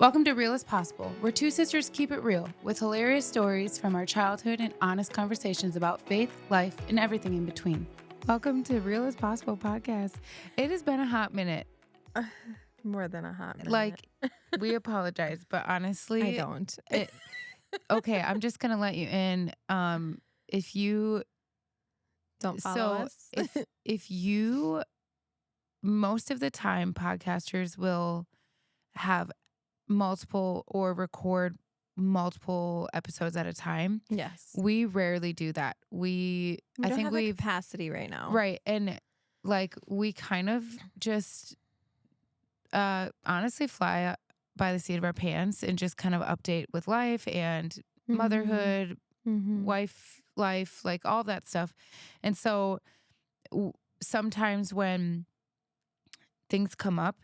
Welcome to Real as Possible, where two sisters keep it real with hilarious stories from our childhood and honest conversations about faith, life, and everything in between. Welcome to Real as Possible podcast. It has been a hot minute. More than a hot minute. Like, we apologize, but honestly, I don't. Okay, I'm just gonna let you in. If you Don't follow us. if you, most of the time, podcasters will have multiple or record multiple episodes at a time. Yes. We rarely do that. We I don't think have we the capacity right now. right. And like we kind of just honestly fly by the seat of our pants and just kind of update with life and motherhood, wife life, like all that stuff. And so sometimes when things come up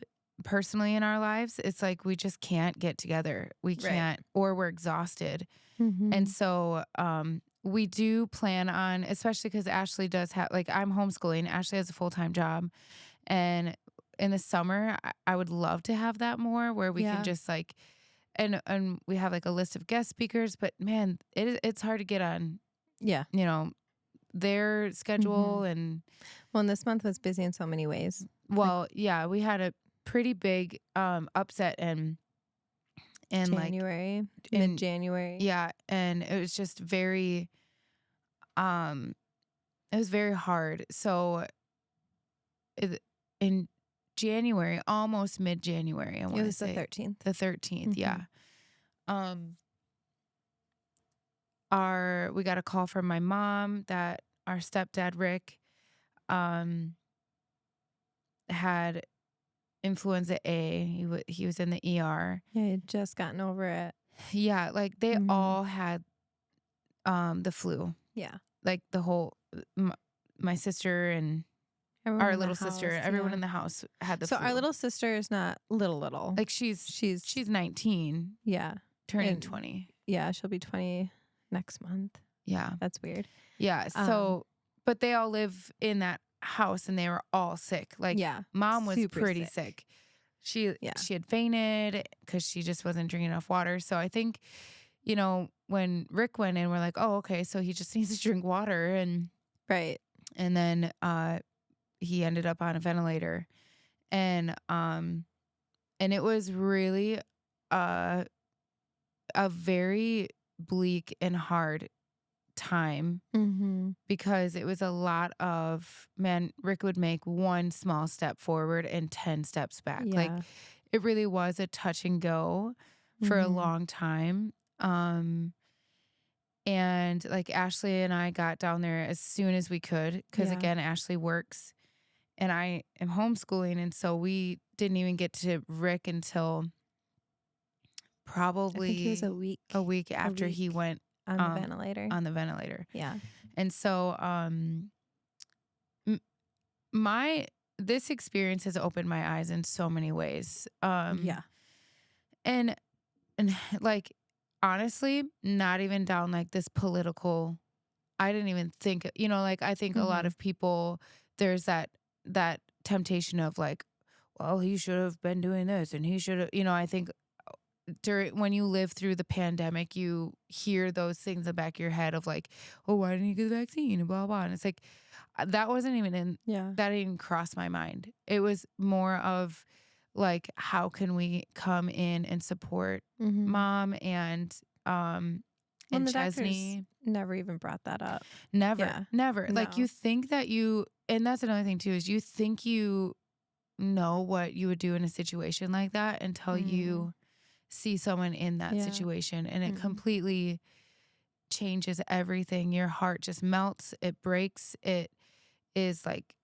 personally in our lives, it's like we just can't get together. We can't, or we're exhausted. And so we do plan on, especially because Ashley does have, like, I'm homeschooling. Ashley has a full-time job. And in the summer, I would love to have that more where we can just like, and we have like a list of guest speakers, but man, it's hard to get on, their schedule. And well, and this month was busy in so many ways. Well, yeah, we had a pretty big upset in January, mid-January. Yeah, and it was just very it was very hard. So in January, almost mid-January, I want to say the 13th. The 13th, yeah. We got a call from my mom that our stepdad Rick had influenza A. He was in the ER. Yeah, he had just gotten over it. Yeah, like they all had the flu. Yeah. Like the whole my sister and everyone our little sister, everyone in the house had the flu. So our little sister is not little. Like she's 19. Yeah. Turning 20. Yeah, she'll be 20 next month. Yeah. That's weird. Yeah. So but they all live in that house and they were all sick. Like mom was pretty sick. She had fainted because she just wasn't drinking enough water. So I think, when Rick went in, we're like, oh, okay, so he just needs to drink water. And then he ended up on a ventilator. And it was really a very bleak and hard time because it was a lot of, Rick would make one small step forward and 10 steps back. Like it really was a touch and go for a long time. And like Ashley and I got down there as soon as we could because again, Ashley works and I am homeschooling. And so we didn't even get to Rick until probably I think it was a week after he went on the ventilator. Yeah. And so this experience has opened my eyes in so many ways. And like honestly, not even down like this political, I didn't even think, like I think a lot of people, there's that temptation of like, well, he should have been doing this and he should have, I think when you live through the pandemic, you hear those things in the back of your head of like, oh, why didn't you get the vaccine and blah, blah. And it's like, that wasn't even that didn't even cross my mind. It was more of like, how can we come in and support mom and Chesney. Never even brought that up. Never. No. Like you think that and that's another thing too, is you think you know what you would do in a situation like that until you see someone in that situation, and it completely changes everything. Your heart just melts. It breaks. It is like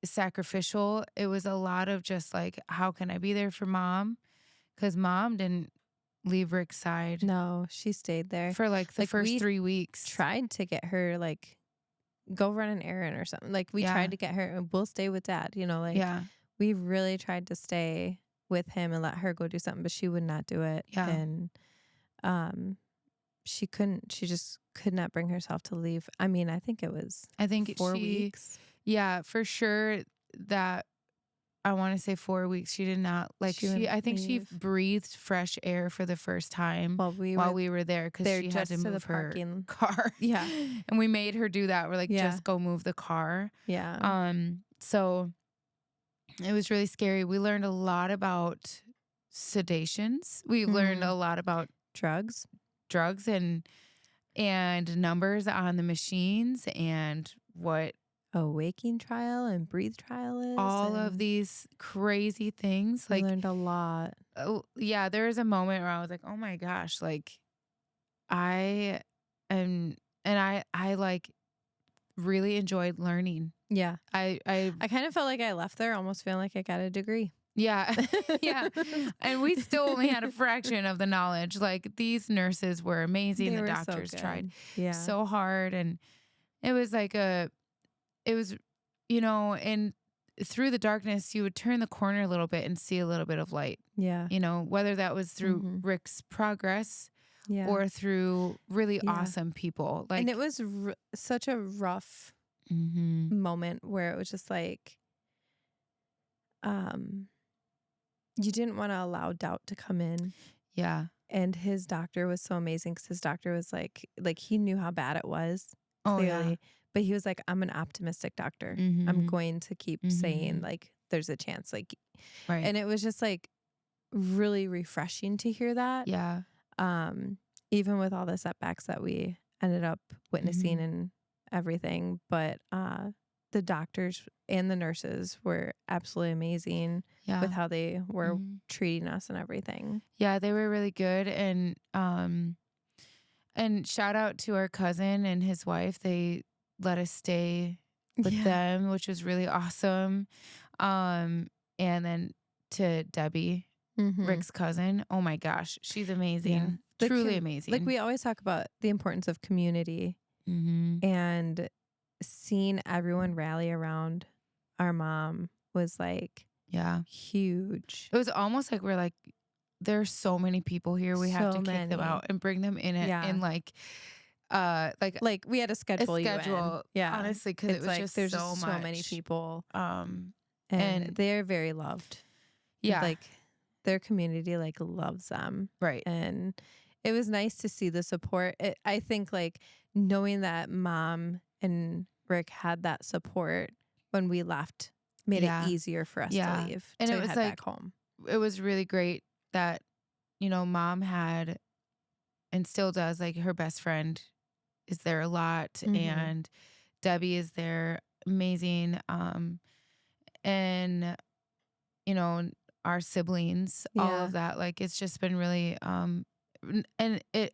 sacrificial. It was a lot of just like, how can I be there for mom? Because mom didn't leave Rick's side. No, she stayed there for like the first 3 weeks. Tried to get her like go run an errand or something. Like we tried to get her and we'll stay with dad, we really tried to stay with him and let her go do something, but she would not do it. And she just could not bring herself to leave. I mean, I think 4 weeks. Yeah, for sure that I want to say 4 weeks. She did not I think she breathed fresh air for the first time while we were there because she had to move her car. Yeah. And we made her do that. We're like, just go move the car. Yeah. So it was really scary. We learned a lot about sedations. We learned a lot about drugs and numbers on the machines and what a waking trial and breathe trial is. All of these crazy things. We learned a lot. Oh, yeah, there was a moment where I was like, oh my gosh, like I like really enjoyed learning. Yeah. I kind of felt like I left there almost feeling like I got a degree. Yeah. Yeah. And we still only had a fraction of the knowledge. Like these nurses were amazing. The doctors tried so hard. And it was like and through the darkness, you would turn the corner a little bit and see a little bit of light. Yeah. Whether that was through Rick's progress or through really awesome people. Like, and it was such a rough moment where it was just like, you didn't want to allow doubt to come in. Yeah. And his doctor was so amazing because his doctor was like he knew how bad it was, clearly. Oh, yeah. But he was like, I'm an optimistic doctor. I'm going to keep saying, like, there's a chance. Like, right. And it was just, like, really refreshing to hear that. Yeah. Even with all the setbacks that we ended up witnessing and everything. But the doctors and the nurses were absolutely amazing with how they were treating us and everything. Yeah, they were really good. And shout out to our cousin and his wife. They let us stay with them, which was really awesome. And then to Debbie, Rick's cousin. Oh my gosh, she's amazing. Yeah. Truly amazing. Like we always talk about the importance of community and seeing everyone rally around our mom was like huge. It was almost like we're like, there's so many people here. We have to kick them out and bring them in it and like we had a schedule. Yeah, honestly, because it was like, there's so many people. And they're very loved. Yeah, like their community like loves them. Right. And it was nice to see the support. I think like knowing that Mom and Rick had that support when we left made it easier for us to leave and to head back home. It was really great that Mom had and still does, like, her best friend is there a lot and Debbie is there, amazing. And our siblings, all of that, like, it's just been really and it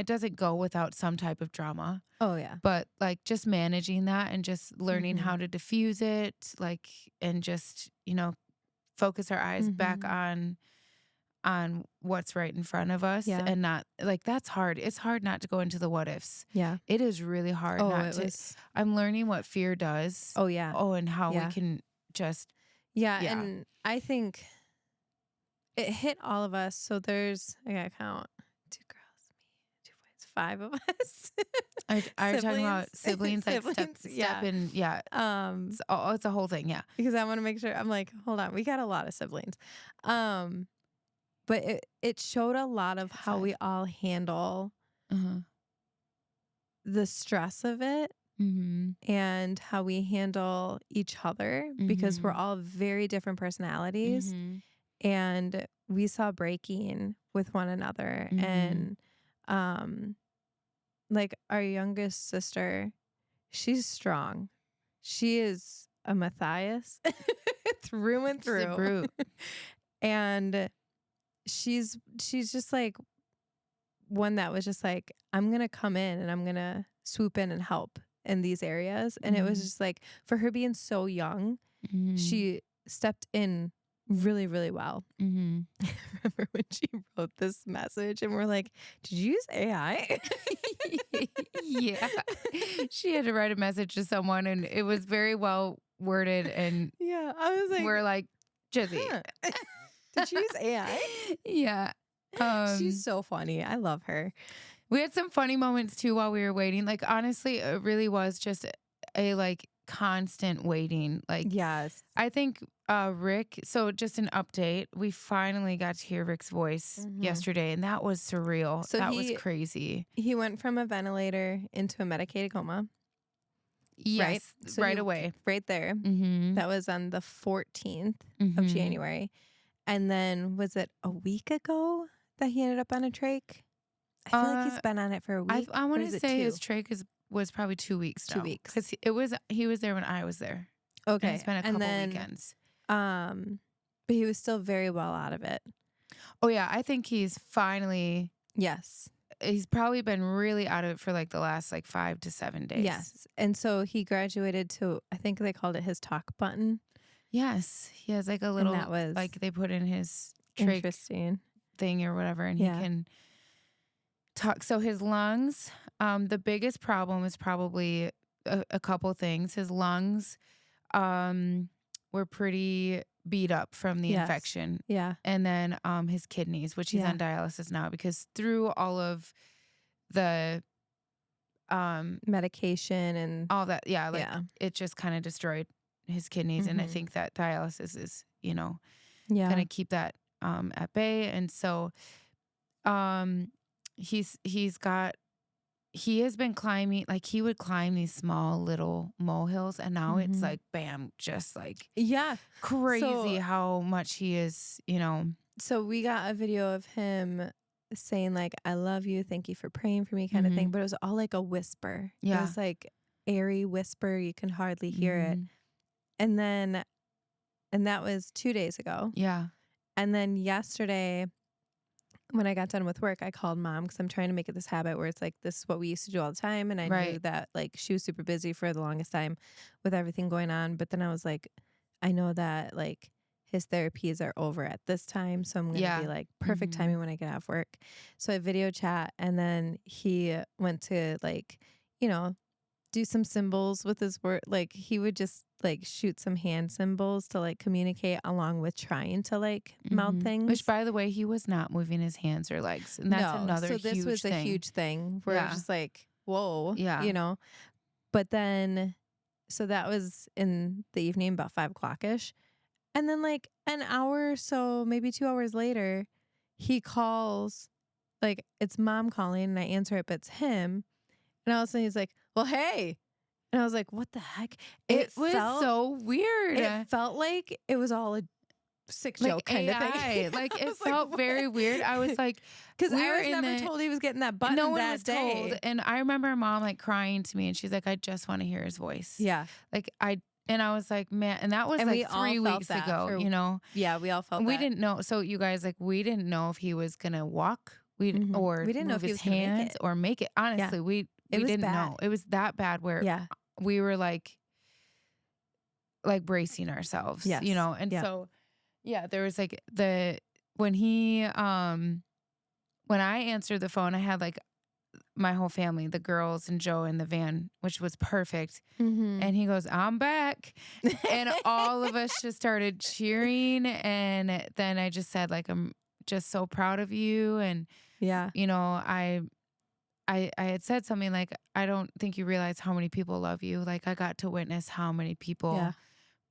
doesn't go without some type of drama. Oh yeah. But like just managing that and just learning how to diffuse it, like, and just focus our eyes back on what's right in front of us and not like that's hard. It's hard not to go into the what ifs. Yeah. It is really hard I'm learning what fear does. Oh yeah. Oh, and how we can just and I think it hit all of us. So there's I gotta count 2 girls, me, 2 boys, 5 of us. Are you talking about siblings? Like step in it's a whole thing, because I want to make sure. I'm like, hold on, we got a lot of siblings. But it showed a lot of how we all handle the stress of it and how we handle each other because we're all very different personalities and we saw breaking with one another and like our youngest sister, she's strong. She is a Matthias through and through. She's a brute. And she's just like one that was just like, I'm going to come in and I'm going to swoop in and help in these areas. And it was just like, for her being so young, she stepped in really, really well. I remember when she wrote this message and we're like, did you use AI? Yeah. She had to write a message to someone and it was very well worded. And I was like, we're like, Jizzy. Did you use AI? Yeah. She's so funny. I love her. We had some funny moments too while we were waiting. Like, honestly, it really was just a like constant waiting. Like, yes. I think Rick, so just an update. We finally got to hear Rick's voice yesterday, and that was surreal. So that was crazy. He went from a ventilator into a medicated coma. Yes, right, so right away. Right there. That was on the 14th of January. And then was it a week ago that he ended up on a trach? I feel like he's been on it for a week. I want to say his trach was probably 2 weeks now. 2 weeks. Because he was there when I was there. Okay. And it's been a couple weekends. But he was still very well out of it. Oh, yeah. I think he's finally... Yes. He's probably been really out of it for like the last 5 to 7 days. Yes. And so he graduated to, I think they called it his talk button. Yes. He has like a little, that was they put in his interesting thing or whatever, and he can talk. So his lungs, the biggest problem is probably a couple things. His lungs were pretty beat up from the infection. Yeah. And then his kidneys, which he's on dialysis now, because through all of the medication and all that, it just kind of destroyed his kidneys. And I think that dialysis is, going to keep that at bay. And so he has been climbing, he would climb these small little molehills, and now it's bam, just crazy how much he is, So we got a video of him saying I love you, thank you for praying for me kind of thing, but it was all like a whisper. Yeah. It was like airy whisper, you can hardly hear it. And that was 2 days ago. Yeah. And then yesterday, when I got done with work, I called Mom because I'm trying to make it this habit where it's this is what we used to do all the time. And I knew that she was super busy for the longest time with everything going on. But then I was I know that his therapies are over at this time. So I'm going to be perfect timing when I get off work. So I video chat, and then he went to do some symbols with his word. He would just shoot some hand symbols to communicate along with trying to mouth things. Which, by the way, he was not moving his hands or legs, and that's another huge thing. So this was a huge thing where it's just whoa, But then, so that was in the evening, about 5 o'clock-ish. And then an hour or so, maybe 2 hours later, he calls, it's Mom calling, and I answer it, but it's him. And all of a sudden he's well, hey. And I was what the heck? It was so weird. It felt like it was all a sick joke kind of thing. It felt very weird. I was because I was never told he was getting that button no one that was day. Told. And I remember Mom crying to me, and she's I just want to hear his voice. Yeah. And I was man, and that was 3 weeks ago, Yeah, we all felt we didn't know. So you guys, we didn't know if he was going to walk or we didn't know if his hands or make it. Honestly, we didn't know. It was that bad where we were bracing ourselves, yes. And so, there was when I answered the phone, I had my whole family, the girls and Joe in the van, which was perfect. And he goes, I'm back. And all of us just started cheering. And then I just said, I'm just so proud of you. And, I had said something I don't think you realize how many people love you. I got to witness how many people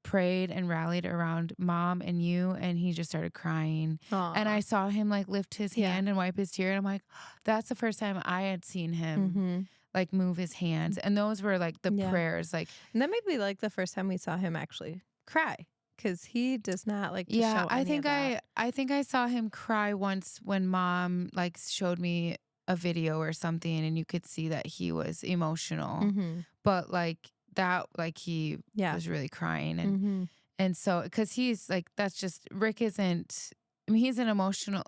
prayed and rallied around Mom and you, and he just started crying. Aww. And I saw him lift his hand and wipe his tear, and I'm that's the first time I had seen him move his hands. And those were the prayers. And that may be the first time we saw him actually cry, because he does not to show any of that. I think I saw him cry once when Mom showed me a video or something, and you could see that he was emotional. But that he was really crying, and so because he's that's just Rick isn't. I mean, he's an emotional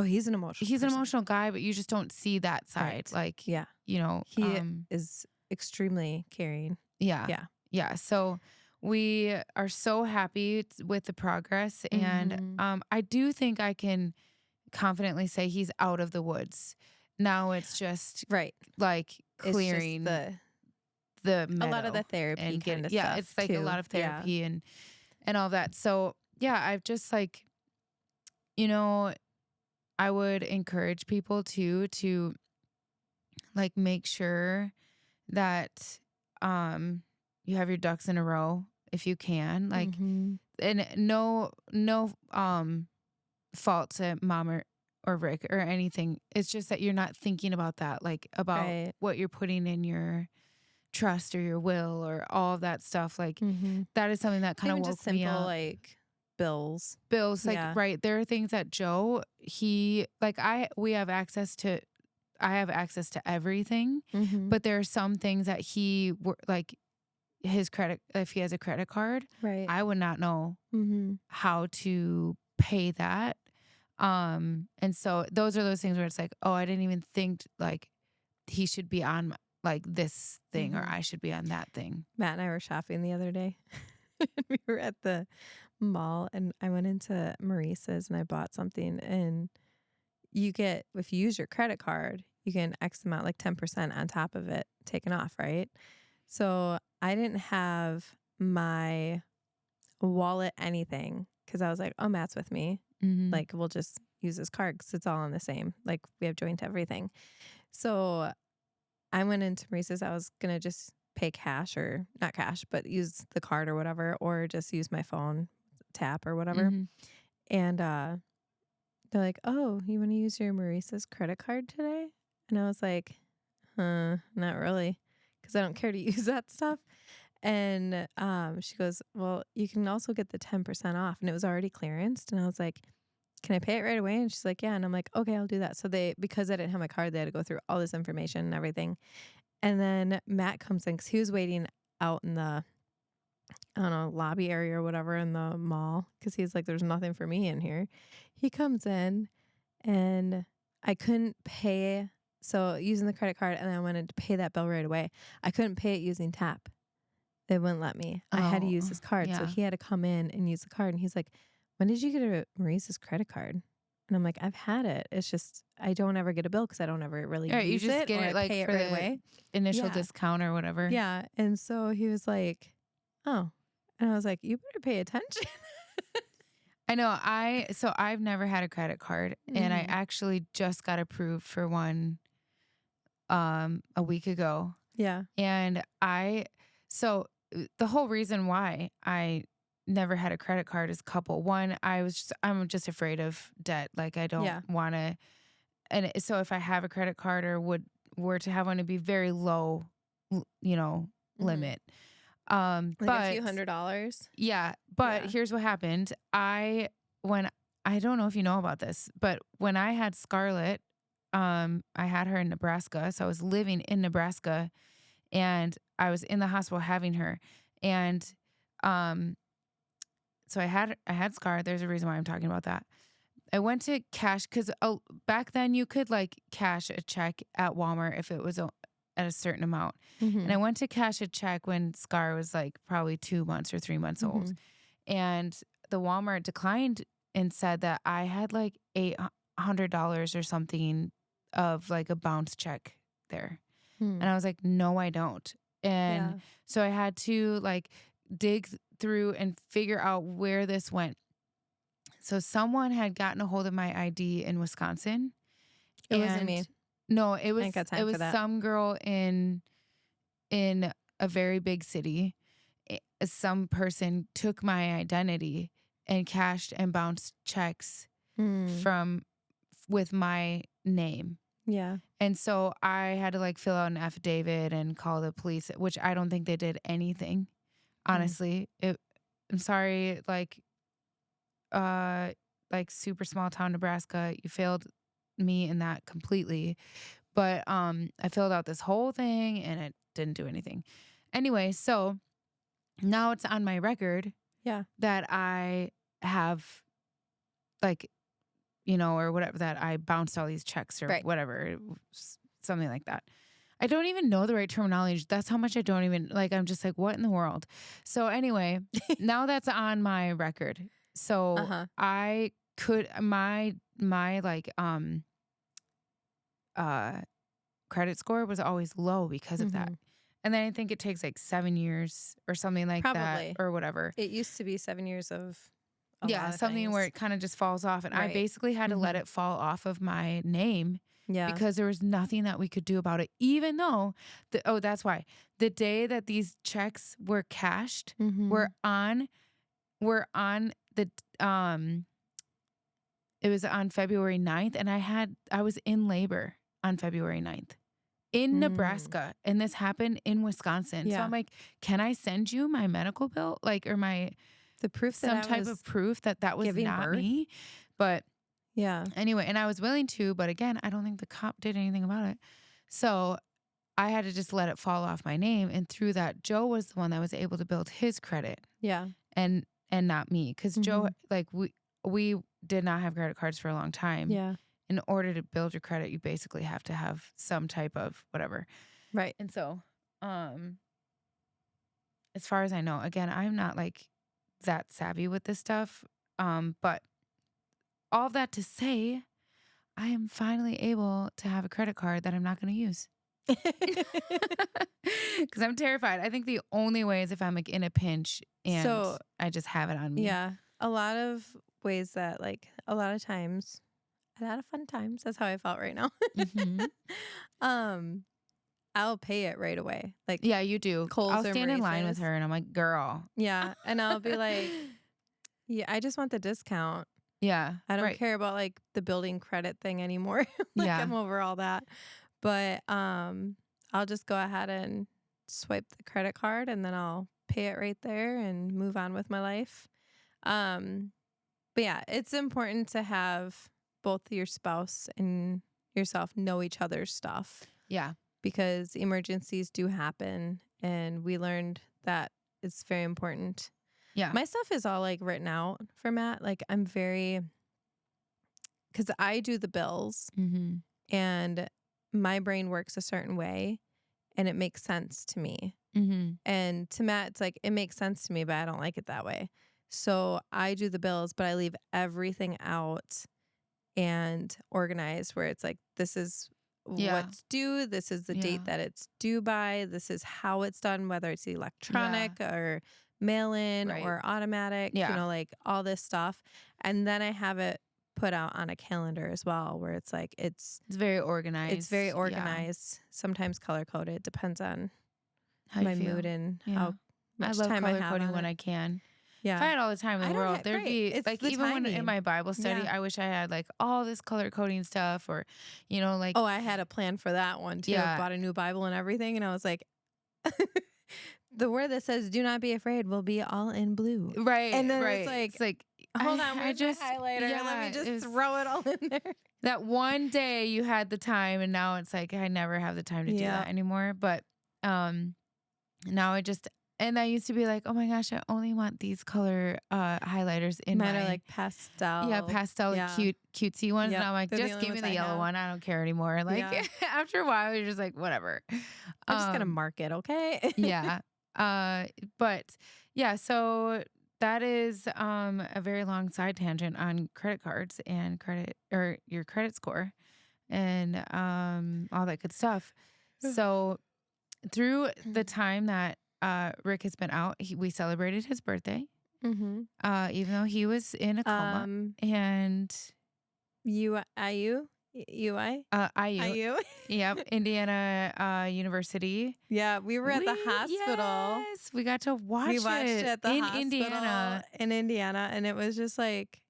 he's an emotional. He's an emotional guy, but you just don't see that side. Right. He is extremely caring. Yeah. So we are so happy with the progress, and I do think I can confidently say he's out of the woods. Now it's just clearing the a lot of the therapy and kind of stuff. It's a lot of therapy and all that. So I've just I would encourage people to make sure that you have your ducks in a row if you can. Like, and no fault to mom or Rick or anything. It's just that you're not thinking about that, like about what you're putting in your trust or your will or all of that stuff. Like that is something that kind of woke me up. Like bills, like, right. There are things that Joe, I have access to everything, but there are some things that like his credit, if he has a credit card, I would not know how to pay that. And so those are those things where it's like, oh, I didn't even think like he should be on like this thing or I should be on that thing. Matt and I were shopping the other day. We were at the mall and I went into Maurice's and I bought something, and if you use your credit card, you get an X amount, like 10% on top of it taken off, right? So I didn't have my wallet, anything, because I was like, oh, Matt's with me. Like, we'll just use his card because it's all on the same. Like, we have joint everything. So I went into Maurice's. I was going to just pay cash, or not cash, but use the card or whatever, or just use my phone tap or whatever. And they're like, oh, you want to use your Maurice's credit card today? And I was like, not really, because I don't care to use that stuff. And she goes, well, you can also get the 10% off. And it was already clearanced. And I was like, can I pay it right away? And she's like, yeah. And I'm like, okay, I'll do that. So because I didn't have my card, they had to go through all this information and everything. And then Matt comes in because he was waiting out in the, I don't know, lobby area or whatever in the mall, because he's like, there's nothing for me in here. He comes in and I couldn't pay. So using the credit card, and I wanted to pay that bill right away. I couldn't pay it using tap. They wouldn't let me. I had to use his card. So he had to come in and use the card. And he's like, when did you get a Maurice's credit card? And I'm like, I've had it. It's just, I don't ever get a bill because I don't ever really use it. You just get it like for right the away. Initial discount or whatever. Yeah. And so he was like, oh. And I was like, you better pay attention. I know. I've never had a credit card, and I actually just got approved for one a week ago. Yeah. And so the whole reason why I never had a credit card is couple. One, I'm just afraid of debt. Like, I don't want to. And so if I have a credit card or were to have one, it'd be very low, limit. Like a few $100s. Yeah. But here's what happened. I don't know if you know about this, but when I had Scarlett, I had her in Nebraska. So I was living in Nebraska, and I was in the hospital having her. And so I had Scar. There's a reason why I'm talking about that. I went to cash because back then you could like cash a check at Walmart if it was at a certain amount. And I went to cash a check when Scar was like probably 2 months or 3 months old. And the Walmart declined and said that I had like $800 or something of like a bounce check there. And I was like, no, I don't. And so I had to like dig through and figure out where this went. So someone had gotten a hold of my ID in Wisconsin. It wasn't me. No, it was some girl in a very big city. Some person took my identity and cashed and bounced checks with my name. Yeah. And so I had to like fill out an affidavit and call the police, which I don't think they did anything. Honestly, I'm sorry, like super small town Nebraska, you failed me in that completely. But I filled out this whole thing and it didn't do anything. Anyway, so now it's on my record that I have like, or whatever, that I bounced all these checks or whatever, something like that. I don't even know the right terminology. That's how much I don't even, like, I'm just like, what in the world? So anyway, now that's on my record. So I could, my like, credit score was always low because of that. And then I think it takes like 7 years or something like that or whatever. It used to be 7 years of something where it kind of just falls off. And I basically had to let it fall off of my name Yeah. Because there was nothing that we could do about it, even though that's why the day that these checks were cashed, we're on the it was on February 9th, and I was in labor on February 9th in Nebraska, and this happened in Wisconsin. So I'm like, can I send you my medical bill, like, or the proof, some type of proof that was not me? But yeah. Anyway, and I was willing to, but again, I don't think the cop did anything about it. So I had to just let it fall off my name. And through that, Joe was the one that was able to build his credit. Yeah. And not me. Because Joe, like, we did not have credit cards for a long time. Yeah. In order to build your credit, you basically have to have some type of whatever. Right. And so, as far as I know, again, I'm not like that savvy with this stuff. But all that to say, I am finally able to have a credit card that I'm not going to use. Because I'm terrified. I think the only way is if I'm like in a pinch and I just have it on me. Yeah. A lot of ways that, like, a lot of times, a lot of fun times. That's how I felt right now. I'll pay it right away. Like, yeah, you do. I'll stand in line with her and I'm like, girl. Yeah. And I'll be like, yeah, I just want the discount. Yeah. I don't care about like the building credit thing anymore. Like, I'm over all that. But I'll just go ahead and swipe the credit card and then I'll pay it right there and move on with my life. But yeah, it's important to have both your spouse and yourself know each other's stuff. Yeah. Because emergencies do happen, and we learned that it's very important. Yeah. My stuff is all like written out for Matt. Like, I'm very, because I do the bills and my brain works a certain way and it makes sense to me. And to Matt, it's like, it makes sense to me, but I don't like it that way. So I do the bills, but I leave everything out and organized where it's like, this is what's due. This is the date that it's due by. This is how it's done, whether it's electronic or mail-in or automatic, you know, like all this stuff. And then I have it put out on a calendar as well, where it's like, it's very organized. It's very organized. Sometimes color-coded. Depends on how my mood and how much time I have. I love color-coding when I can. Yeah. If I had all the time in the world, there'd be it's like, even when in my Bible study, I wish I had like all this color coding stuff, or, you know, like. Oh, I had a plan for that one too. I bought a new Bible and everything. And I was like, the word that says, do not be afraid will be all in blue. Right. And then it's like, hold on, where's my highlighter? Let me just throw it all in there. That one day you had the time, and now it's like, I never have the time to do that anymore. But now and I used to be like, oh my gosh, I only want these color highlighters in Mine are like pastel. Yeah, pastel, cutesy ones. And I'm like, just give me the yellow one. I don't care anymore. Like, after a while, you're just like, whatever. I'm just gonna mark it, okay? Yeah. But yeah, so that is a very long side tangent on credit cards and credit, or your credit score, and all that good stuff. So through the time that Rick has been out, we celebrated his birthday, even though he was in a coma. And IU? Yep, Indiana University. Yeah, we were at the hospital. Yes, we got to watch it at the hospital Indiana. In Indiana, and it was just like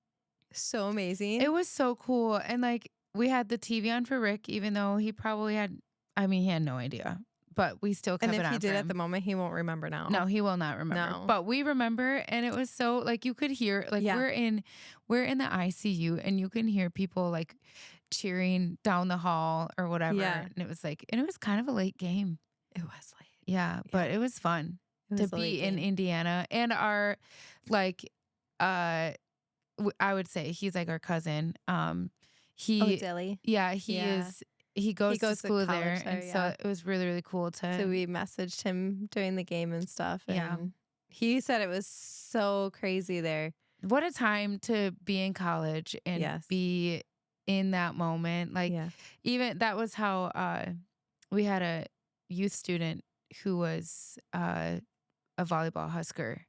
so amazing. It was so cool. And like, we had the TV on for Rick, even though he probably had, he had no idea. But we still kept it on. And if he did at the moment, he won't remember now. No, he will not remember. No. But we remember, and it was so, like, you could hear, like, we're in the ICU, and you can hear people like cheering down the hall or whatever. Yeah. And it was like, and it was kind of a late game. It was late. Yeah, but it was fun to be in Indiana. And our, like, I would say he's like our cousin. Dilly. Yeah, he is. He goes to school there, and so it was really, really cool to. So we messaged him during the game and stuff. And he said it was so crazy there. What a time to be in college and be in that moment. Like, even that was how we had a youth student who was a volleyball Husker,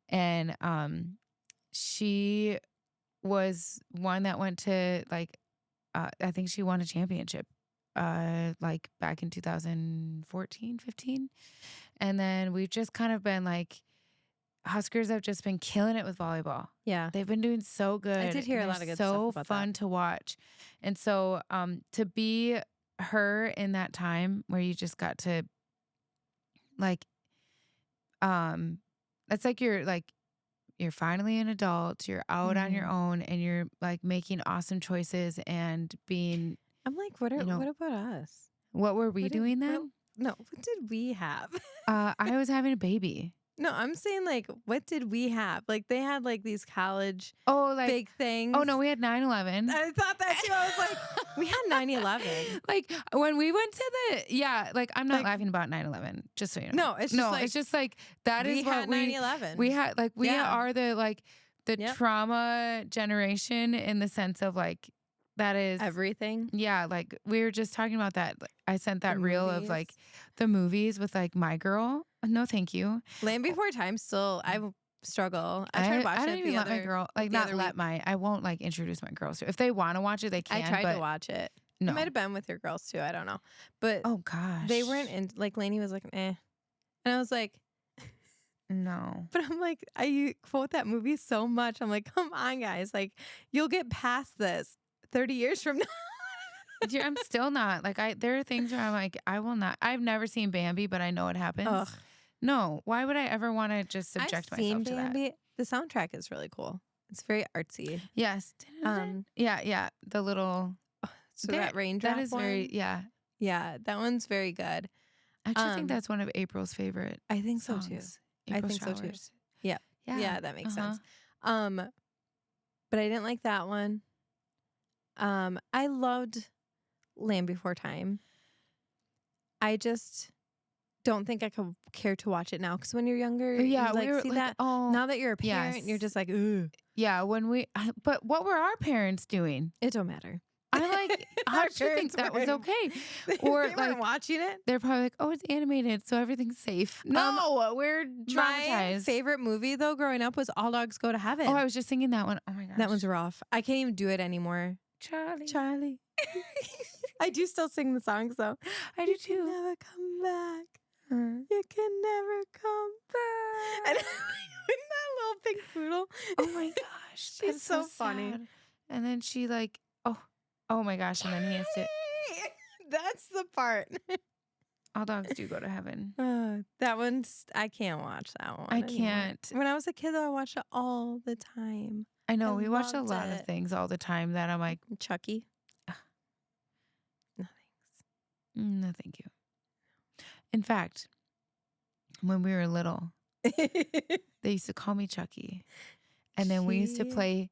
and she was one that went to like I think she won a championship like back in 2014, 15. And then we've just kind of been like, Huskers have just been killing it with volleyball. Yeah. They've been doing so good. I did hear a lot of good stuff about that. So fun to watch. And so to be her in that time where you just got to like, that's like you're finally an adult, you're out on your own, and you're like making awesome choices and being. I'm like, what about us? What were we doing then? No, what did we have? I was having a baby. No, I'm saying like, what did we have? Like they had like these college big things. Oh no, we had 9/11. I thought that too. I was like, we had 9/11. Like when we went to like I'm not laughing about 9/11, just so you know. No, it's just it's just like that is what 9/11. We had like we are the trauma generation in the sense of like that is everything. Yeah, like we were just talking about that. I sent that reel of like the movies with like My Girl. No, thank you. Land Before Time. Still, I struggle. I try to watch it. I don't even let my girl I won't like introduce my girls to. If they want to watch it, they can. I tried to watch it. No. It might have been with your girls too. I don't know. But oh gosh, they weren't in. Like Lainey was like, eh, and I was like, no. But I'm like, I quote that movie so much. I'm like, come on, guys. Like, you'll get past this 30 years from now. I'm still not like there are things where I'm like, I will not. I've never seen Bambi, but I know it happens. Ugh. No, why would I ever want to just subject myself to Bambi. That? The soundtrack is really cool. It's very artsy. Yes. Yeah. The little that raindrop. That is one? Very Yeah, that one's very good. I actually think that's one of April's favorite. I think songs. So too. April I think Showers. So too. Yeah, that makes sense. But I didn't like that one. I loved Land Before Time. I just don't think I could care to watch it now because when you're younger, yeah, you see that. Now that you're a parent, you're just like, ugh. Yeah, but what were our parents doing? It don't matter. I like. How did you think that was okay? Or they weren't watching it. They're probably like, oh, it's animated, so everything's safe. No, we're traumatized. My favorite movie though, growing up, was All Dogs Go to Heaven. Oh, I was just thinking that one. Oh my gosh, that one's rough. I can't even do it anymore. Charlie. I do still sing the songs though. I do too. You can never come back. You can never come back. And that little pink poodle. Oh my gosh, she's so funny. Sad. And then she like, oh my gosh, and then he has to. That's the part. All dogs do go to heaven. That one's. I can't watch that one. I can't. When I was a kid, though, I watched it all the time. I know we watched a lot of things all the time that I'm like, Chucky. No thanks. No, thank you. In fact, when we were little, they used to call me Chucky, and then we used to play,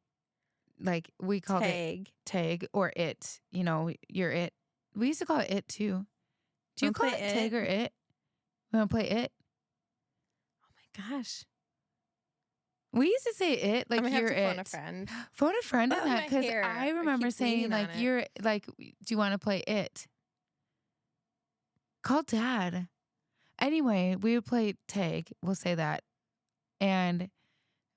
like we called it tag or it. You know, you're it. We used to call it it too. Do you call it tag or it? We want to play it? Oh my gosh. We used to say it like you're it. Phone a friend. Phone a friend on that because I remember saying like you're like. Do you want to play it? Call Dad. Anyway, we would play tag. We'll say that. And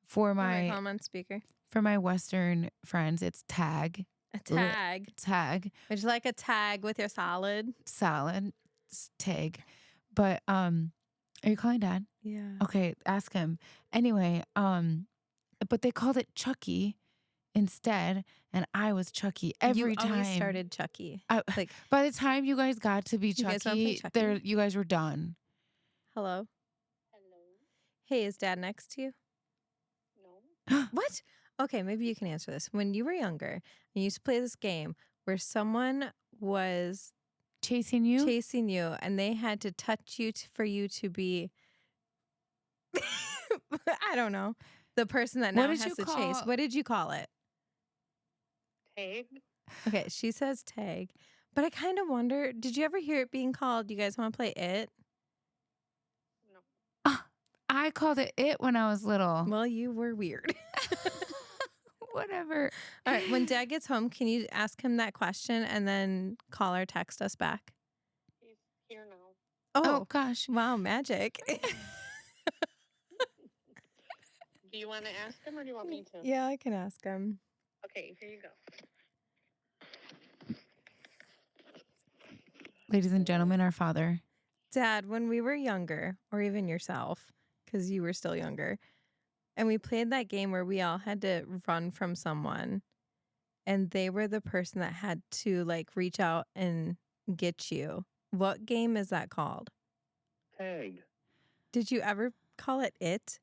for my call him on speaker. For my Western friends, it's tag. A tag. Tag. Would you like a tag with your salad? Salad. Tag. But are you calling Dad? Yeah. Okay, ask him. Anyway, but they called it Chucky instead, and I was Chucky every time. You always started Chucky. By the time you guys got to be Chucky, you guys were done. Hello. Hey, is Dad next to you? No. What? Okay, maybe you can answer this. When you were younger, and you used to play this game where someone was chasing you, and they had to touch you for you to be. I don't know. The person that now has to chase. What did you call it? Tag. Okay, she says tag. But I kind of wonder, did you ever hear it being called, you guys want to play it? No. I called it when I was little. Well, you were weird. Whatever. All right, when Dad gets home, can you ask him that question and then call or text us back? He's here now. Oh gosh. Wow, magic. Do you want to ask him or do you want me to? Yeah, I can ask him. Okay, here you go. Ladies and gentlemen, our father. Dad, when we were younger, or even yourself, because you were still younger, and we played that game where we all had to run from someone, and they were the person that had to like reach out and get you. What game is that called? Tag. Did you ever call it?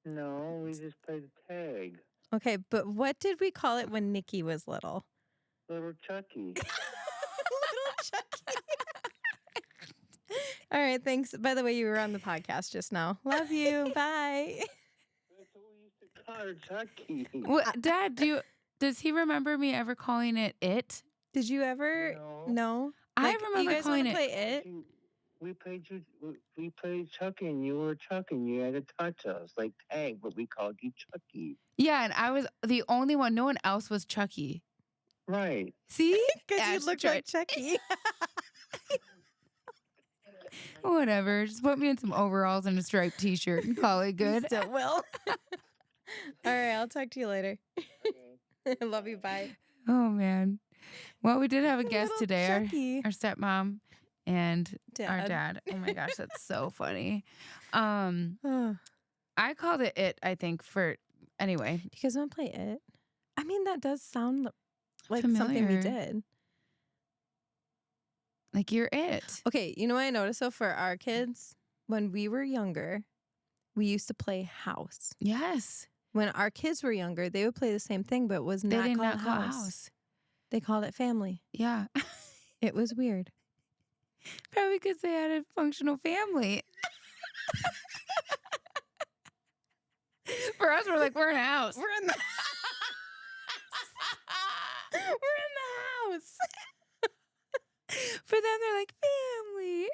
No, we just played tag. Okay, but what did we call it when Nikki was little? Little Chucky. Little Chucky. All right, thanks. By the way, you were on the podcast just now. Love you. Bye. That's what we used to call her, Chucky. What, Dad, does he remember me ever calling it? Did you ever? No. I remember calling it. Play it? We played Chucky, and you were Chucky, and you had to touch us like tag, but we called you Chucky. Yeah, and I was the only one. No one else was Chucky. Right. See? Because you look like Chucky. Whatever. Just put me in some overalls and a striped t-shirt and call it good. You still will. All right, I'll talk to you later. Okay. Love you. Bye. Oh, man. Well, we did have a guest today, our stepmom and our dad. Oh, my gosh, that's so funny. I called it, I think, anyway. Do you guys want to play it? I mean, that does sound like familiar. Something we did. Like you're it. Okay, you know what I noticed? So for our kids, when we were younger, we used to play house. Yes. When our kids were younger, they would play the same thing, but was not called house. They called it family. Yeah. It was weird. Probably because they had a functional family. For us, we're like, we're in a house. We're in the We're in the house. For them, they're like, family.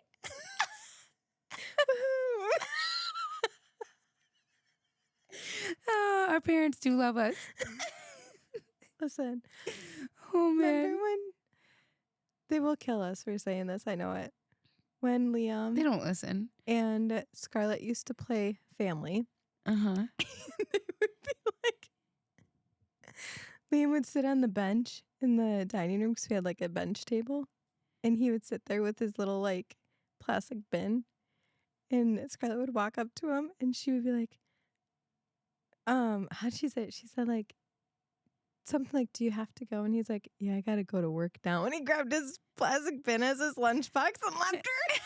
Oh, our parents do love us. Listen. Oh, man. Remember when they will kill us for saying this? I know it. When Liam. They don't listen. And Scarlett used to play family. Uh-huh. They would be like, Liam would sit on the bench in the dining room because we had like a bench table. And he would sit there with his little like plastic bin. And Scarlett would walk up to him and she would be like, how'd she say it? She said like something like, do you have to go? And he's like, yeah, I gotta go to work now. And he grabbed his plastic bin as his lunchbox and left her.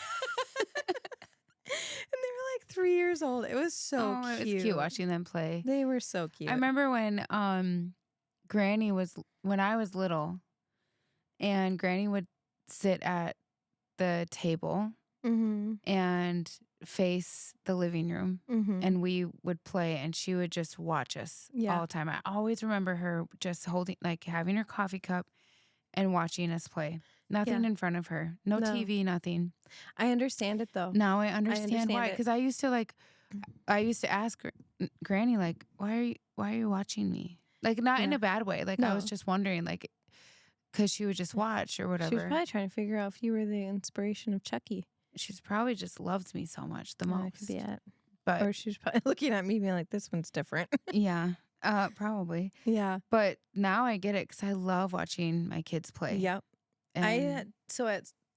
And they were like 3 years old. It was so cute. It was cute watching them play. They were so cute. I remember when when I was little, and Granny would sit at the table and face the living room, and we would play, and she would just watch us all the time. I always remember her just holding, like having her coffee cup and watching us play. Nothing in front of her. No TV, nothing. I understand it though. Now I understand why. Because I used to ask Granny, like, why are you watching me? Like, not in a bad way. Like, I was just wondering, like, because she would just watch or whatever. She was probably trying to figure out if you were the inspiration of Chucky. She's probably just loves me so much the most. That could be it. But, or she's probably looking at me being like, this one's different. Yeah. Probably. Yeah. But now I get it because I love watching my kids play. Yep. So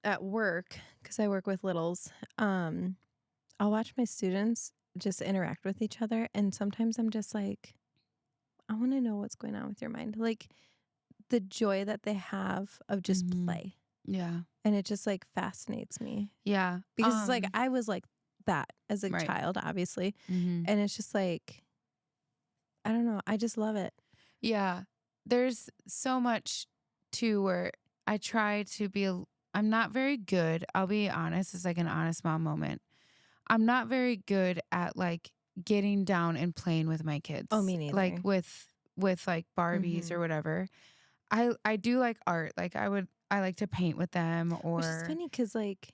at work, because I work with littles, I'll watch my students just interact with each other. And sometimes I'm just like, I want to know what's going on with your mind. Like the joy that they have of just play. Yeah. And it just like fascinates me. Yeah. Because it's like, I was like that as a child, obviously. And it's just like, I don't know. I just love it. Yeah. There's so much too where I try to be, I'm not very good. I'll be honest. It's like an honest mom moment. I'm not very good at like getting down and playing with my kids. Oh, me neither. Like with like Barbies or whatever. I do like art. Like I like to paint with them or. Which is funny because like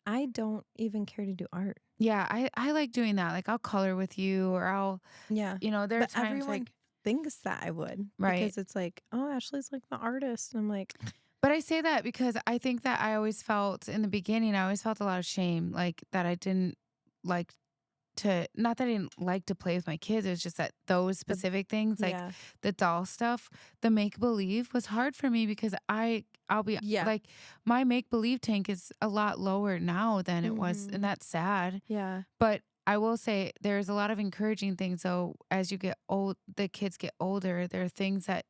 I don't even care to do art. Yeah, I like doing that. Like I'll color with you or I'll, there are times everyone like. Thinks that I would. Right. Because it's like, oh, Ashley's like the artist. And I'm like. But I say that because I think that I always felt in the beginning, I always felt a lot of shame, like that I didn't like not that I didn't like to play with my kids. It was just that those specific things, like the doll stuff, the make-believe was hard for me because I'll be like, my make-believe tank is a lot lower now than it was. And that's sad. Yeah. But I will say there's a lot of encouraging things though. As you get old, the kids get older, there are things that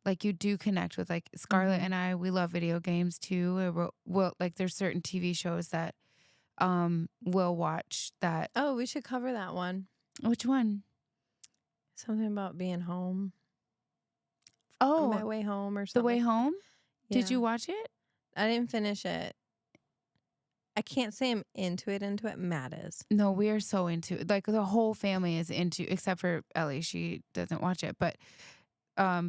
like you do connect with, like Scarlett and I, we love video games too. We'll like, there's certain TV shows that we'll watch that. Oh, we should cover that one. Which one? Something about being home. Oh, My Way Home or something. The Way Home? Yeah. Did you watch it? I didn't finish it. I can't say I'm into it. Matt is. No, we are so into it. Like the whole family is into, except for Ellie. She doesn't watch it. But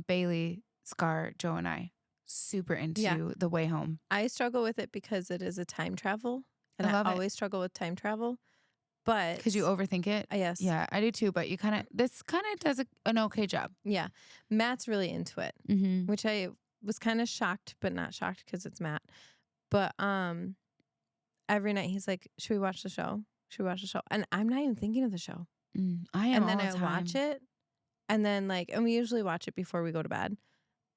Bailey, Scar, Joe, and I, super into The Way Home. I struggle with it because it is a time travel. And I always struggle with time travel. But because you overthink it? Yes. Yeah, I do too. But this kind of does an okay job. Yeah. Matt's really into it, which I was kind of shocked, but not shocked because it's Matt. But every night he's like, should we watch the show? Should we watch the show? And I'm not even thinking of the show. I am. And then I watch it. And then and we usually watch it before we go to bed.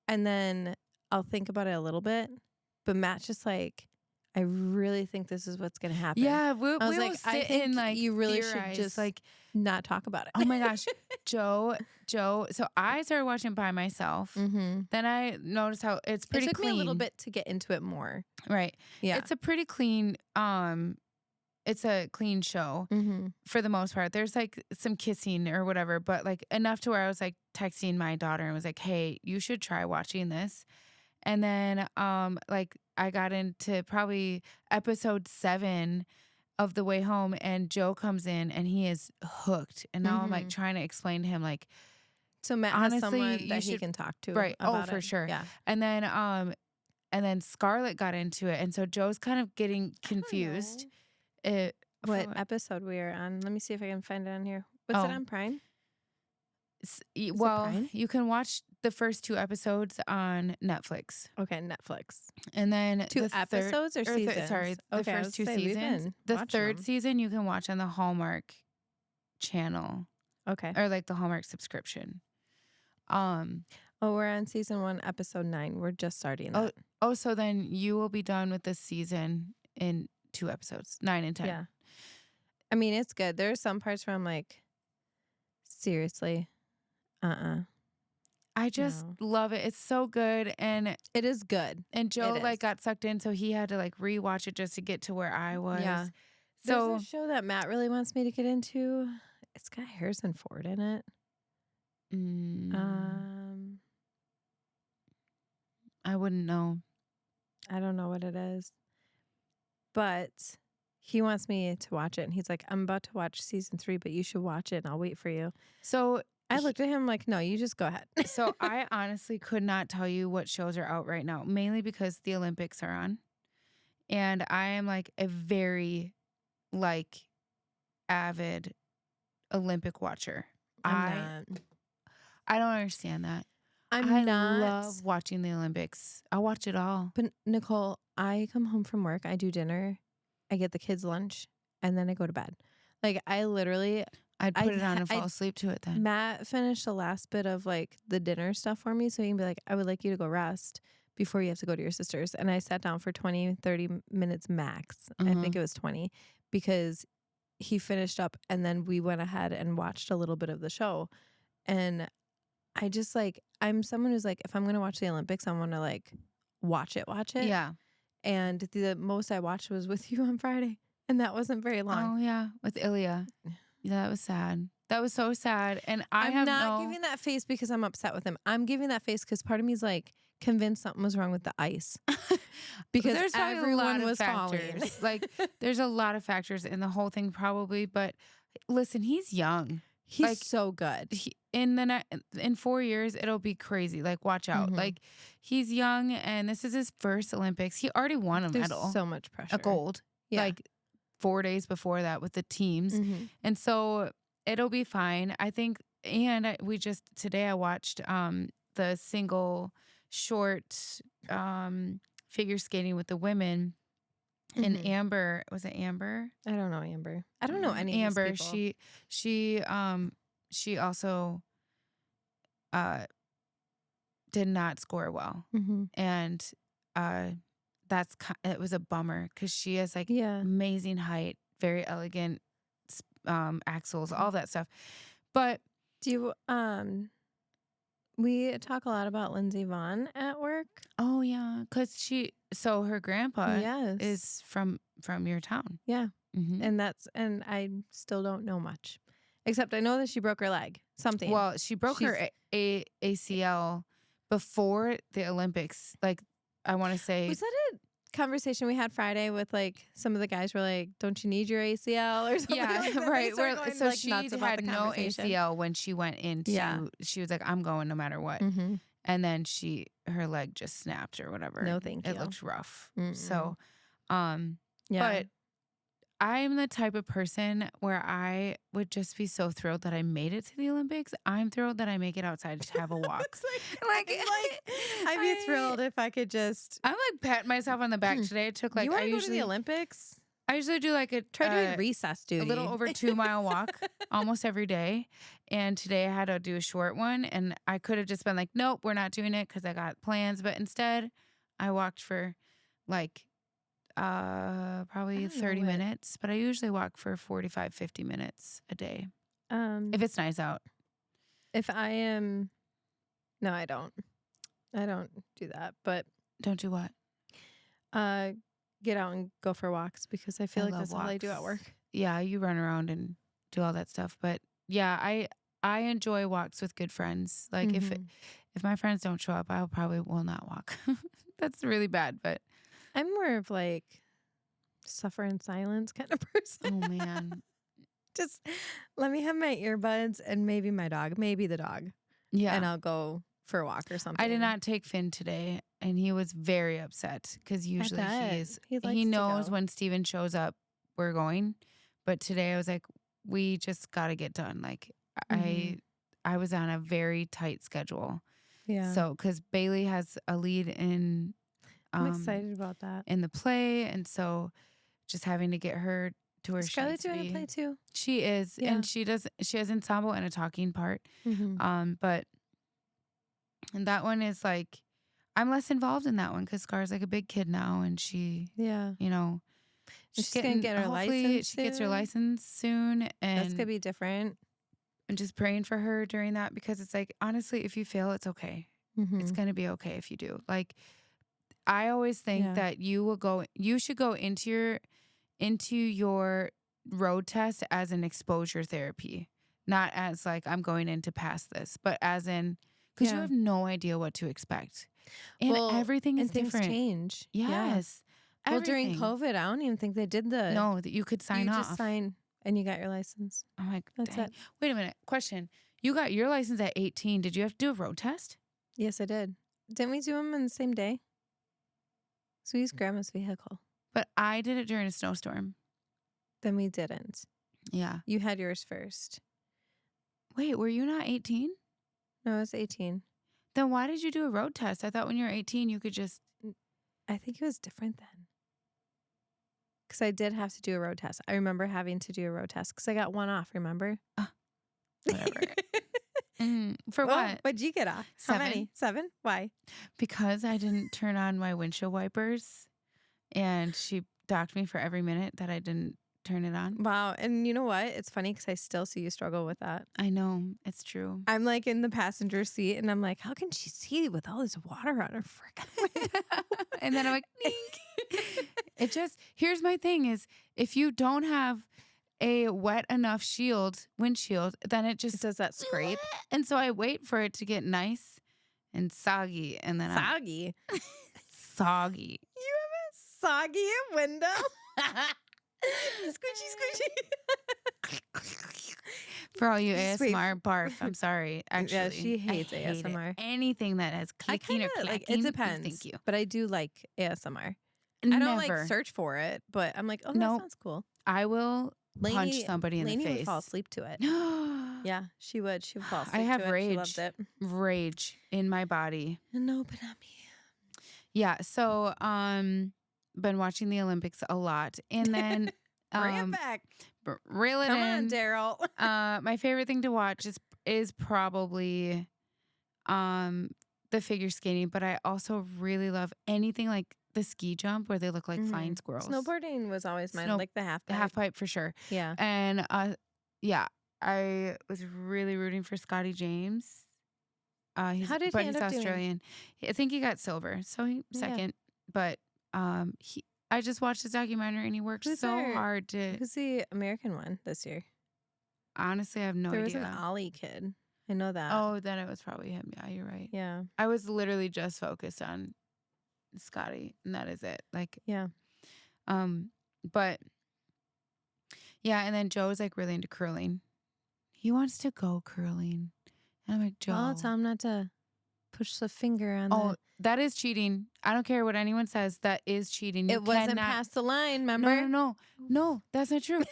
And then I'll think about it a little bit. But Matt's just like, I really think this is what's going to happen. Yeah, we was like, I think like you really should just like not talk about it. Oh my gosh, Joe. So I started watching by myself. Then I noticed how it's pretty took clean. me a little bit to get into it more. Right. Yeah. It's a pretty clean. It's a clean show for the most part. There's like some kissing or whatever, but like enough to where I was like texting my daughter and was like, "Hey, you should try watching this." And then like I got into probably episode 7 of The Way Home, and Joe comes in and he is hooked. And now I'm like trying to explain to him like, so Matt honestly, has someone that he can talk to, right? About for sure. Yeah. And then Scarlett got into it, and so Joe's kind of getting confused. What episode we are on? Let me see if I can find it on here. What's it on Prime? Well, you can watch the first 2 episodes on Netflix. Okay, Netflix. And then 2 episodes or seasons? The first 2 seasons. The 3rd season you can watch on the Hallmark channel. Okay. Or like the Hallmark subscription. We're on season 1, episode 9. We're just starting that. So then you will be done with this season in 2 episodes, 9 and 10. Yeah. I mean, it's good. There are some parts where I'm like, seriously. I just love it. It's so good, and it is good. And Joe like got sucked in, so he had to like rewatch it just to get to where I was. Yeah. So there's a show that Matt really wants me to get into. It's got Harrison Ford in it. I wouldn't know. I don't know what it is, but he wants me to watch it, and he's like, "I'm about to watch season 3, but you should watch it, and I'll wait for you." So I looked at him like, no, you just go ahead. So I honestly could not tell you what shows are out right now, mainly because the Olympics are on. And I am like a very like avid Olympic watcher. I don't understand that. I love watching the Olympics. I watch it all. But Nicole, I come home from work, I do dinner, I get the kids lunch, and then I go to bed. Like I'd put it on and fall asleep to it then. Matt finished the last bit of like the dinner stuff for me, so he can be like, I would like you to go rest before you have to go to your sister's. And I sat down for 20, 30 minutes max. I think it was 20, because he finished up, and then we went ahead and watched a little bit of the show. And I just like, I'm someone who's like, if I'm going to watch the Olympics, I want to like watch it. Yeah. And the most I watched was with you on Friday, and that wasn't very long. Oh yeah, with Ilya. Yeah, that was sad. That was so sad. And I'm not giving that face because I'm upset with him. I'm giving that face because part of me is like convinced something was wrong with the ice. Because there's everyone was falling. Like there's a lot of factors in the whole thing probably. But listen, he's young. He's like, so good. In 4 years, it'll be crazy. Like, watch out. Like, he's young, and this is his first Olympics. He already won a medal. So much pressure. A gold. Yeah. Like 4 days before that with the teams. And so it'll be fine. I think, and today I watched the single short figure skating with the women. And Amber, was it Amber? I don't know Amber. I don't know any Amber, of these people. she also did not score well. And it was a bummer because she has like amazing height, very elegant axles, all that stuff. But do you we talk a lot about Lindsey Vonn at work. Oh yeah, because her grandpa is from your town. Yeah, and I still don't know much, except I know that she broke her leg. Something. Well, she broke her ACL before the Olympics. Like I want to say, was that a conversation we had Friday with like some of the guys were like, "Don't you need your ACL or something?" Yeah, like that. right. So she had no ACL when she went into. Yeah. She was like, "I'm going no matter what." And then her leg just snapped or whatever. No, thank you. It looked rough. So, but I'm the type of person where I would just be so thrilled that I made it to the Olympics. I'm thrilled that I make it outside to have a walk. I'd be thrilled if I could just. I'm like patting myself on the back today. It took like you want to go to the Olympics? I usually do like try doing recess duty, a little over 2 mile walk almost every day. And today I had to do a short one, and I could have just been like, nope, we're not doing it because I got plans. But instead, I walked for like probably 30 minutes, but I usually walk for 45, 50 minutes a day. If it's nice out. If I am, no, I don't do that, but. Don't do what? Get out and go for walks because I feel like that's all I do at work. Yeah, you run around and do all that stuff. But yeah, I enjoy walks with good friends. Like if my friends don't show up, I probably will not walk. That's really bad, but I'm more of like suffer in silence kind of person. Oh man. Just let me have my earbuds and maybe my dog, maybe the dog. Yeah. And I'll go for a walk or something. I did not take Finn today, and he was very upset because usually he knows when Steven shows up, we're going. But today I was like, we just got to get done. Like I was on a very tight schedule. Yeah. So because Bailey has a lead in. I'm excited about that. In the play, and so just having to get her to where she needs to be. Scarlett's doing a play too. She is, and she has ensemble and a talking part. But and that one is like, I'm less involved in that one because Scar's like a big kid now, and she, you know, she's gonna get her license. She gets her license soon, and that's gonna be different. And just praying for her during that because it's like, honestly, if you fail, it's okay. It's gonna be okay if you do. Like, I always think that you should go into your road test as an exposure therapy, not as like I'm going in to pass this, but as in. Because you have no idea what to expect. And everything is different. Things change. Yes. Yeah. Well, during COVID, I don't even think they did No, that you could sign off. You just sign and you got your license. I'm like, that's it. Wait a minute. Question. You got your license at 18. Did you have to do a road test? Yes, I did. Didn't we do them in the same day? So we used Grandma's vehicle. But I did it during a snowstorm. Then we didn't. Yeah. You had yours first. Wait, were you not 18? No, I was 18. Then why did you do a road test? I thought when you were 18, you could just... I think it was different then. Because I did have to do a road test. I remember having to do a road test because I got one off, remember? Whatever. For what? What'd you get off? 7. How many? 7? Why? Because I didn't turn on my windshield wipers. And she docked me for every minute that I didn't turn it on. Wow. And you know what? It's funny because I still see you struggle with that. I know. It's true. I'm like in the passenger seat and I'm like, how can she see with all this water on her freaking window? And then I'm like, it just, here's my thing is if you don't have a wet enough windshield, then it does that scrape. And so I wait for it to get nice and soggy. And then soggy? Soggy. You have a soggy window? Squishy. For all you ASMR barf, I'm sorry. Actually, yeah, she hates ASMR. Anything that has clicking or clacking. Like, it depends. Thank you. But I do like ASMR. Never. I don't like search for it, but I'm like, oh, that sounds cool. I will punch somebody in the face. Would fall asleep to it. Yeah, she would. She would fall asleep. I have to rage. She loved it. Rage in my body. No, but not me. Yeah. So, been watching the Olympics a lot. And then bring it back. Reel it Come in. on, Daryl. My favorite thing to watch is probably the figure skating, but I also really love anything like the ski jump where they look like flying squirrels. Snowboarding was always mine, like the half pipe. The half pipe for sure. Yeah. And I was really rooting for Scotty James. How did he end up Australian. I think he got silver, so he second. But I just watched his documentary and he worked hard to. Who's the American one this year? Honestly, I have no idea. There was an Ollie kid. I know that. Oh, then it was probably him. Yeah, you're right. Yeah. I was literally just focused on Scotty, and that is it. Like, yeah. But yeah, and then Joe's like really into curling. He wants to go curling. And I'm like, Joe. Well, tell him not to push the finger on that is cheating. I don't care what anyone says. That is cheating. It wasn't past the line, remember? No, that's not true.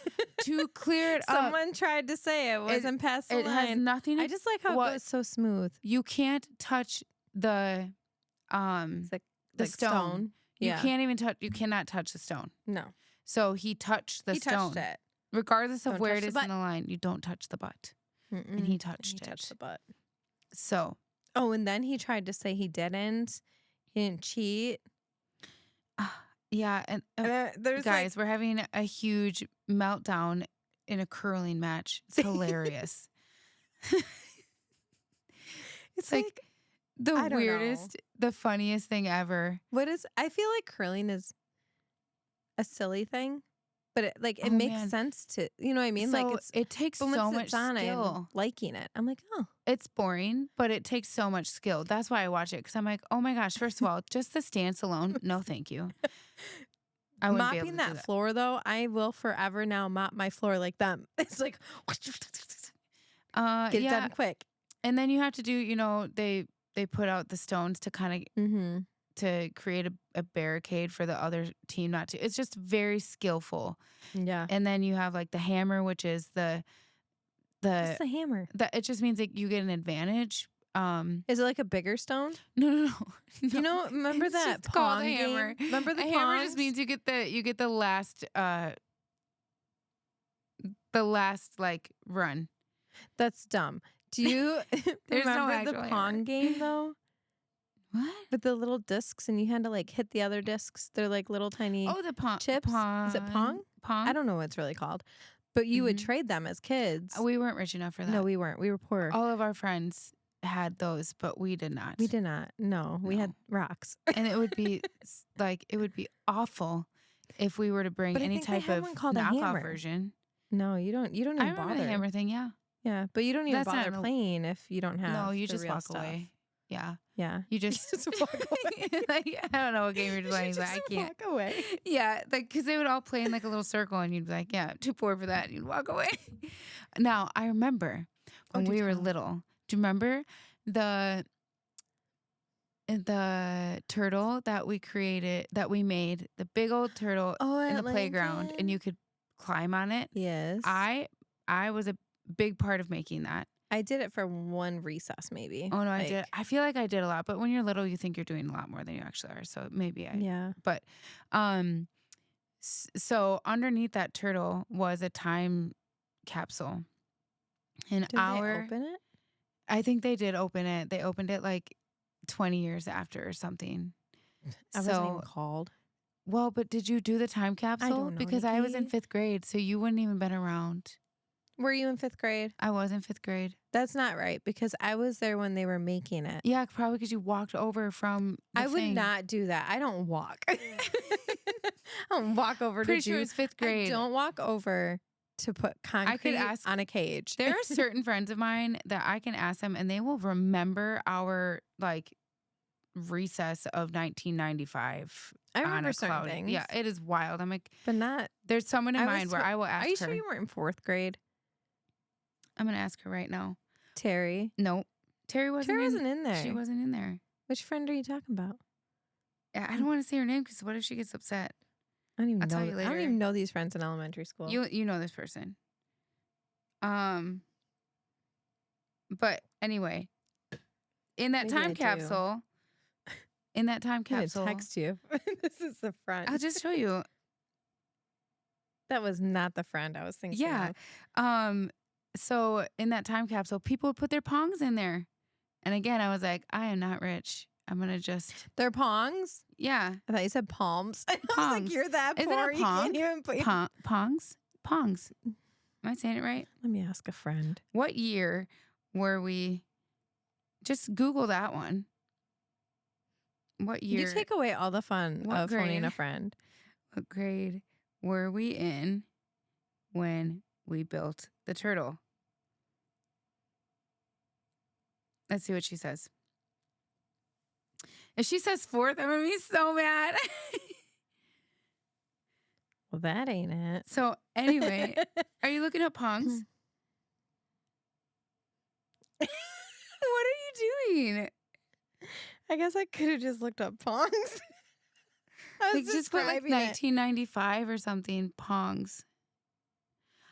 To clear it up. Someone tried to say it wasn't past the line. It has nothing to I just like how it goes so smooth. You can't touch the stone. Yeah. You cannot touch the stone. No. So he touched the stone. Touched it. Regardless of where it is in the line, you don't touch the butt. And he touched it. He touched the butt. So. Oh, and then he tried to say he didn't. He didn't cheat. Yeah, and guys, we're having a huge meltdown in a curling match. It's hilarious. It's like the weirdest, the funniest thing ever. I feel like curling is a silly thing. But it makes sense to, you know what I mean? So like it takes so much skill. I'm liking it. I'm like, oh. It's boring, but it takes so much skill. That's why I watch it, because I'm like, oh my gosh, first of all, just the stance alone, no thank you. I wouldn't be able to do that. Floor, though, I will forever now mop my floor like them. It's like, get it done quick. And then you have to do, they put out the stones to kind of... to create a barricade for the other team not to. It's just very skillful. Yeah. And then you have like the hammer, which is What's the hammer? It just means that you get an advantage. Is it like a bigger stone? No. You know, remember that pong game? Hammer. Remember the hammer just means you get the last like run. That's dumb. Do you remember the pong game though? What? With the little discs, and you had to like hit the other discs. They're like little tiny the pong chips. Is it pong? Pong? I don't know what it's really called. But you would trade them as kids. We weren't rich enough for that. No, we weren't. We were poor. All of our friends had those, but we did not. We did not. No, we had rocks. And it would be awful if we were to bring any type of knockoff version. No, you don't even I remember the hammer thing, yeah. Yeah, but you don't even bother playing if you don't have No, you just walk stuff. Away. Yeah. Yeah. You just walk away. Like, I don't know what game you're playing, but I can't. Walk away. Yeah, because they would all play in like a little circle, and you'd be like, "Yeah, too poor for that," and you'd walk away. Now I remember when we were little. Do you remember the turtle that we made, the big old turtle in the playground, and you could climb on it? Yes. I was a big part of making that. I did it for one recess, maybe. Oh no, I did. I feel like I did a lot, but when you're little, you think you're doing a lot more than you actually are. So maybe Yeah. But, so underneath that turtle was a time capsule. Did they open it? I think they did open it. They opened it like 20 years after or something. I wasn't even called. Well, but did you do the time capsule? I don't know, because I was in 5th grade, so you wouldn't even been around. Were you in 5th grade? I was in 5th grade. That's not right, because I was there when they were making it. Yeah, probably because you walked over from the I would not do that. I don't walk. I don't walk over Pretty sure it was 5th grade. I don't walk over to put concrete on a cage. There are certain friends of mine that I can ask them, and they will remember our like recess of 1995. I remember certain things. Yeah, it is wild. I'm like, but not. There's someone in mind where I will ask her. Are you sure you weren't in 4th grade? I'm gonna ask her right now. Terry. Nope. Terry wasn't in there. She wasn't in there. Which friend are you talking about? I don't want to say her name because what if she gets upset? I don't even I'll know. tell you later. I don't even know these friends in elementary school. You know this person. But anyway, in that time capsule, in that time capsule. I'm gonna text you. This is the front. I'll just show you. That was not the friend I was thinking Yeah. of. So in that time capsule, people would put their pongs in there. And again, I was like, I am not rich. I'm going to just. They're pongs? Yeah. I thought you said palms. I was like, you're that Isn't poor. it You can't even put Pongs? Pongs. Am I saying it right? Let me ask a friend. What year were we? Just Google that one. What year? You take away all the fun of phoning a friend. What grade were we in when we built the turtle? Let's see what she says. If she says fourth, I'm going to be so mad. Well, that ain't it. So anyway, are you looking up pongs? What are you doing? I guess I could have just looked up pongs. I was just put like 1995 or something, pongs.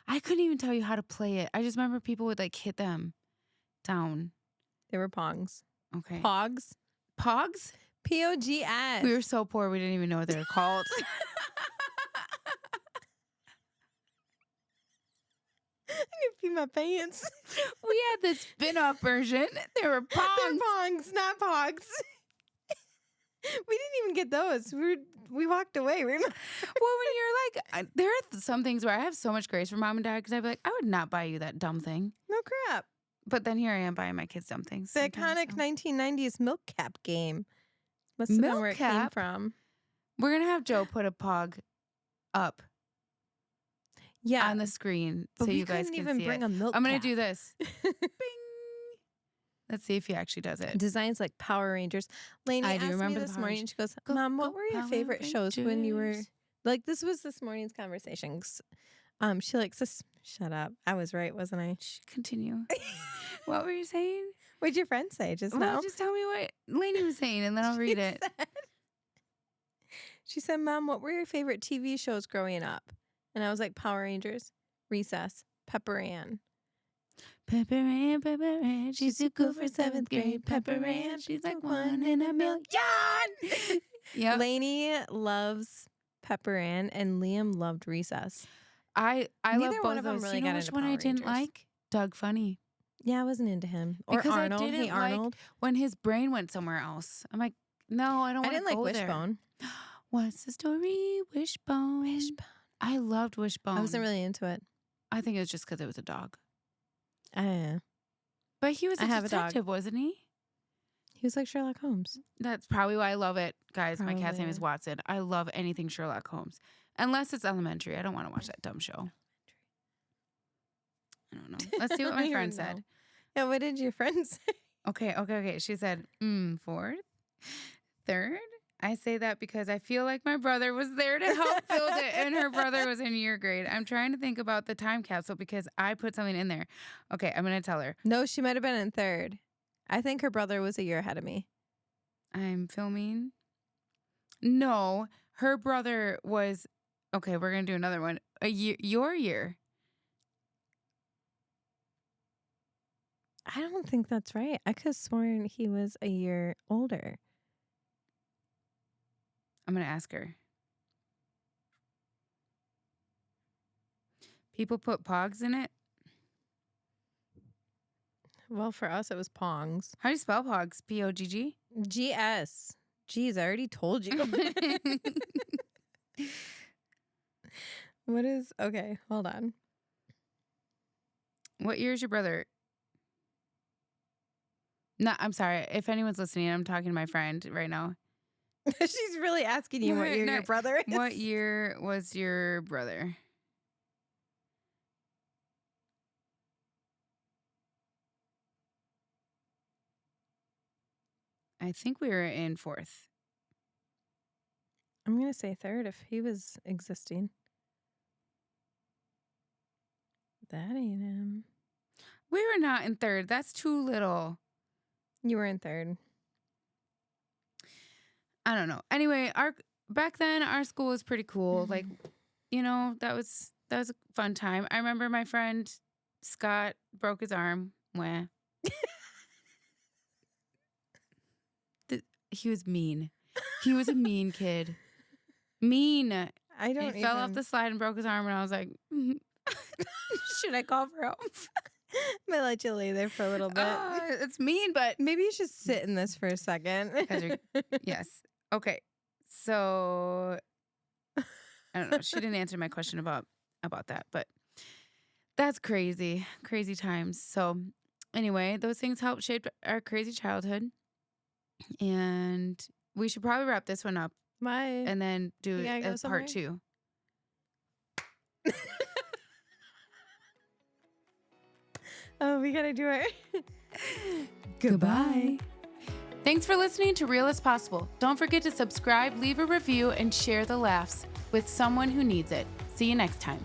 I couldn't even tell you how to play it. I just remember people would like hit them down. They were pongs. Okay. Pogs? Pogs? P-O-G-S. We were so poor, we didn't even know what they were called. I can pee my pants. We had the spin-off version. They were pongs. They're pongs, not pogs. We didn't even get those. We walked away. Well, when you're like, there are some things where I have so much grace for mom and dad because I'd be like, I would not buy you that dumb thing. No crap. But then here I am buying my kids dumb things. The iconic 1990s milk cap game. Must have been where it came from. We're going to have Joe put a pog up. Yeah. On the screen so you guys can even see bring it. A milk I'm going cap. to do this. Bing. Let's see if he actually does it. Designs like Power Rangers. Lainey asked me this morning, she goes, Mom, what were your favorite shows when you were... Like, this was this morning's conversation. She likes this... Shut up. I was right, wasn't I? Continue. What were you saying? What did your friend say just now? Just tell me what Lainey was saying, and then I'll read it. She said, Mom, what were your favorite TV shows growing up? And I was like, Power Rangers, Recess, Pepper Ann. Pepper Ann, she's too cool for 7th grade. Pepper Ann, she's like 1 in a million. Yep. Lainey loves Pepper Ann, and Liam loved Recess. I love both of them. Those. Really you know which one I didn't like? Doug Funny. Yeah, I wasn't into him. Or because Arnold. I didn't Arnold. Like when his brain went somewhere else. I'm like, no, I don't want to go there. I didn't like Wishbone. What's the story? Wishbone. Wishbone. I loved Wishbone. I wasn't really into it. I think it was just because it was a dog. But he was a detective, wasn't he? He was like Sherlock Holmes. That's probably why I love it. Guys, my cat's name is Watson. I love anything Sherlock Holmes. Unless it's elementary. I don't want to watch that dumb show. I don't know. Let's see what my friend said. Yeah, what did your friend say? Okay. She said, 4th, 3rd. I say that because I feel like my brother was there to help build it, and her brother was in your grade. I'm trying to think about the time capsule because I put something in there. Okay, I'm going to tell her. No, she might have been in 3rd. I think her brother was a year ahead of me. I'm filming. No, her brother was... Okay, we're going to do another one. Your year. I don't think that's right. I could have sworn he was a year older. I'm going to ask her. People put pogs in it? Well, for us, it was pongs. How do you spell pogs? P-O-G-G? G-S. Jeez, I already told you. What is... Okay, hold on. What year is your brother? No, I'm sorry. If anyone's listening, I'm talking to my friend right now. She's really asking you what year your brother is. What year was your brother? I think we were in 4th. I'm going to say 3rd if he was existing. That ain't him. We were not in 3rd. That's too little. You were in 3rd. I don't know. Anyway, back then our school was pretty cool. Like, that was a fun time. I remember my friend Scott broke his arm. He was mean. He was a mean kid. Mean. I don't. He fell off the slide and broke his arm, and I was like, should I call for help? I'm gonna let you lay there for a little bit. It's mean, but maybe you should sit in this for a second. Yes. Okay. So I don't know. She didn't answer my question about that, but that's crazy. Crazy times. So anyway, those things helped shape our crazy childhood. And we should probably wrap this one up. Bye. And then do a part 2. Oh, we gotta do it. Goodbye. Thanks for listening to Real as Possible. Don't forget to subscribe, leave a review, and share the laughs with someone who needs it. See you next time.